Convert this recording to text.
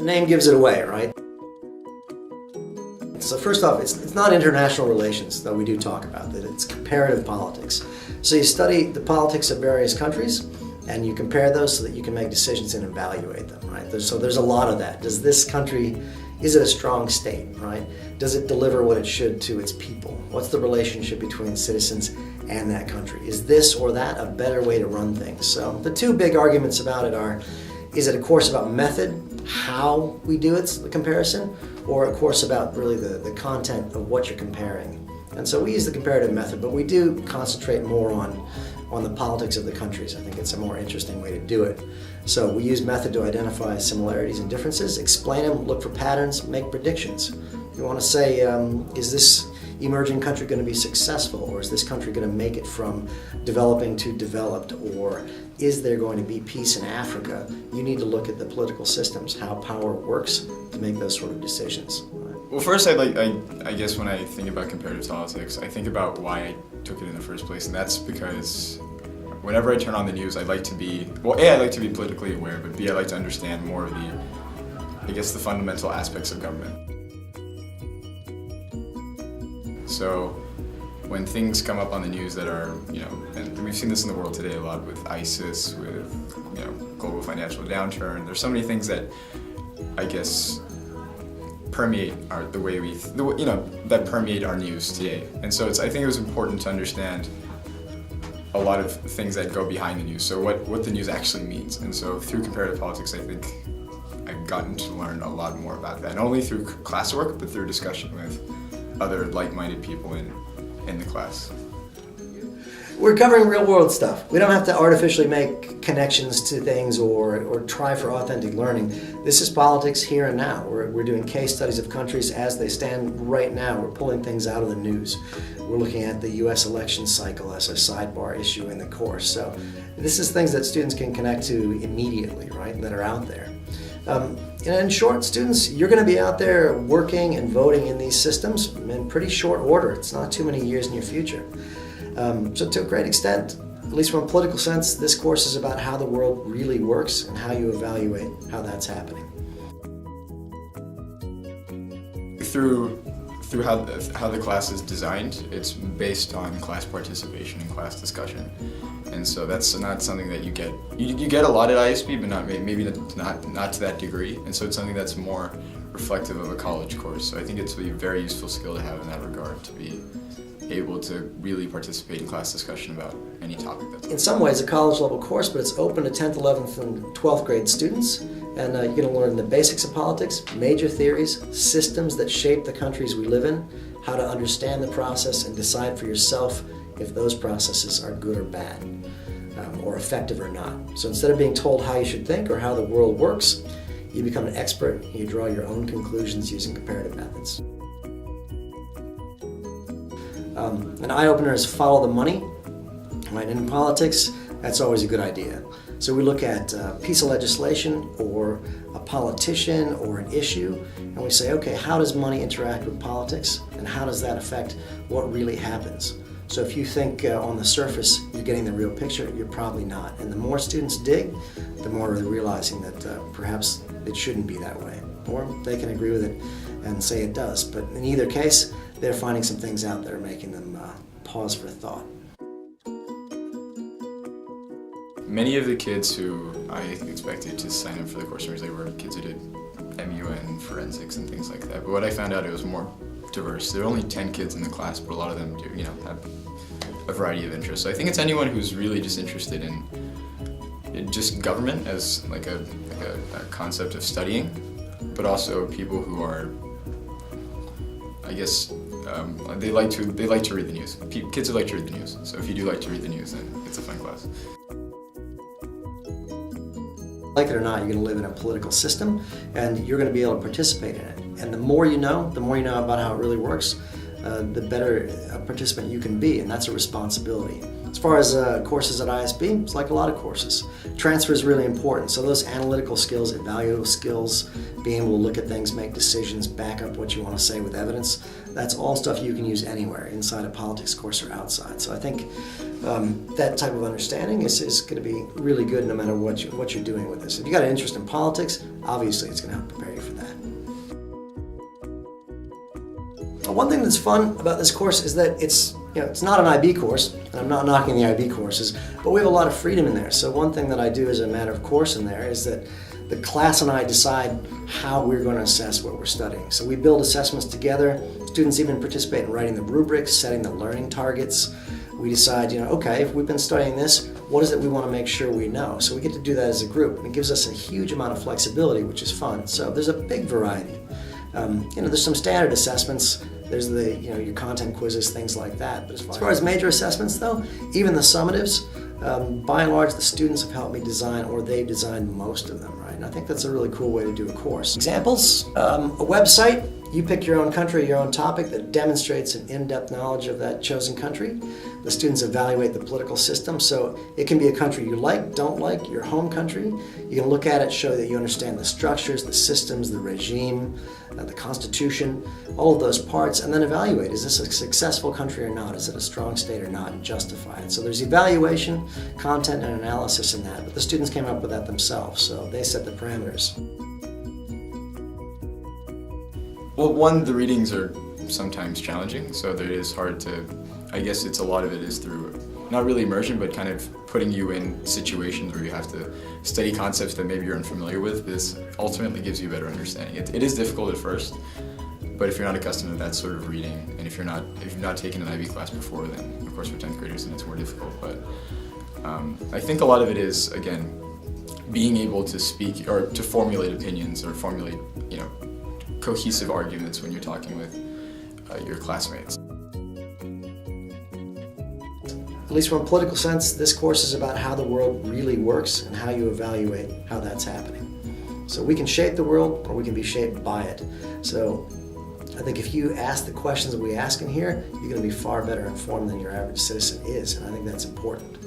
name gives it away, right? So first off, it's not international relations that we do talk about, that it's comparative politics. So you study the politics of various countries and you compare those so that you can make decisions and evaluate them, right? So there's a lot of that. Does this country, is it a strong state, right? Does it deliver what it should to its people? What's the relationship between citizens and that country? Is this or that a better way to run things? So the two big arguments about it are, is it a course about method, how we do it, the comparison, or a course about really the content of what you're comparing? And so we use the comparative method, but we do concentrate more on the politics of the countries. I think it's a more interesting way to do it. So we use method to identify similarities and differences, explain them, look for patterns, make predictions. You want to say, is this emerging country going to be successful, or is this country going to make it from developing to developed, or is there going to be peace in Africa? You need to look at the political systems, how power works, to make those sort of decisions. Well, first, I guess when I think about comparative politics, I think about why I took it in the first place, and that's because whenever I turn on the news, I like to be, well, A, I like to be politically aware, but B, I like to understand more of the fundamental aspects of government. So when things come up on the news that are, and we've seen this in the world today a lot with ISIS, with, global financial downturn, there's so many things that, I guess, permeate the way that permeate our news today. And so I think it was important to understand a lot of things that go behind the news, so what the news actually means. And so through comparative politics, I think I've gotten to learn a lot more about that, not only through classwork, but through discussion with other like-minded people in the class. We're covering real-world stuff. We don't have to artificially make connections to things or try for authentic learning. This is politics here and now. We're doing case studies of countries as they stand right now. We're pulling things out of the news. We're looking at the U.S. election cycle as a sidebar issue in the course. So this is things that students can connect to immediately, right, that are out there. And in short, students, you're going to be out there working and voting in these systems in pretty short order. It's not too many years in your future. So to a great extent, at least from a political sense, this course is about how the world really works and how you evaluate how that's happening. Through how the class is designed, it's based on class participation and class discussion. And so that's not something that you get. You get a lot at ISB, but maybe not to that degree. And so it's something that's more reflective of a college course. So I think it's a very useful skill to have in that regard, to be able to really participate in class discussion about any topic that's in some ways a college level course, but it's open to 10th, 11th, and 12th grade students. And you're going to learn the basics of politics, major theories, systems that shape the countries we live in, how to understand the process and decide for yourself if those processes are good or bad, or effective or not. So instead of being told how you should think or how the world works, you become an expert and you draw your own conclusions using comparative methods. An eye-opener is follow the money. Right? In politics, that's always a good idea. So we look at a piece of legislation or a politician or an issue, and we say, okay, how does money interact with politics, and how does that affect what really happens? So if you think on the surface you're getting the real picture, you're probably not. And the more students dig, the more they're realizing that perhaps it shouldn't be that way. Or they can agree with it and say it does. But in either case, they're finding some things out that are making them pause for thought. Many of the kids who I expected to sign up for the course originally were kids who did MUN, forensics, and things like that. But what I found out, it was more diverse. There are only 10 kids in the class, but a lot of them do, have a variety of interests. So I think it's anyone who's really just interested in just government as like a concept of studying, but also people who are, I guess, they like to read the news. Kids who like to read the news. So if you do like to read the news, then it's a fun class. Like it or not, you're going to live in a political system, and you're going to be able to participate in it. And the more you know about how it really works, the better a participant you can be, and that's a responsibility. As far as courses at ISB, it's like a lot of courses. Transfer is really important. So those analytical skills, evaluative skills, being able to look at things, make decisions, back up what you want to say with evidence, that's all stuff you can use anywhere, inside a politics course or outside. So I think that type of understanding is going to be really good no matter what you're doing with this. If you got an interest in politics, obviously it's going to help prepare you for that. One thing that's fun about this course is that it's not an IB course, and I'm not knocking the IB courses, but we have a lot of freedom in there. So one thing that I do as a matter of course in there is that the class and I decide how we're going to assess what we're studying. So we build assessments together. Students even participate in writing the rubrics, setting the learning targets. We decide, okay, if we've been studying this, what is it we want to make sure we know? So we get to do that as a group, and it gives us a huge amount of flexibility, which is fun. So there's a big variety. There's some standard assessments. There's your content quizzes, things like that. But as far as major assessments, though, even the summatives, by and large, the students have helped me design, or they've designed most of them, right? And I think that's a really cool way to do a course. Examples, a website. You pick your own country, your own topic that demonstrates an in-depth knowledge of that chosen country. The students evaluate the political system, so it can be a country you like, don't like, your home country. You can look at it, show that you understand the structures, the systems, the regime, the constitution, all of those parts, and then evaluate, is this a successful country or not? Is it a strong state or not, and justify it. So there's evaluation, content, and analysis in that, but the students came up with that themselves, so they set the parameters. Well, one, the readings are sometimes challenging, so it is hard to, I guess a lot of it is through, not really immersion, but kind of putting you in situations where you have to study concepts that maybe you're unfamiliar with. This ultimately gives you a better understanding. It is difficult at first, but if you're not accustomed to that sort of reading, and if you've not taken an IB class before, then of course for 10th graders, then it's more difficult. But I think a lot of it is, again, being able to speak or to formulate opinions or formulate, cohesive arguments when you're talking with your classmates. At least from a political sense, this course is about how the world really works and how you evaluate how that's happening. So we can shape the world, or we can be shaped by it. So I think if you ask the questions that we ask in here, you're going to be far better informed than your average citizen is, and I think that's important.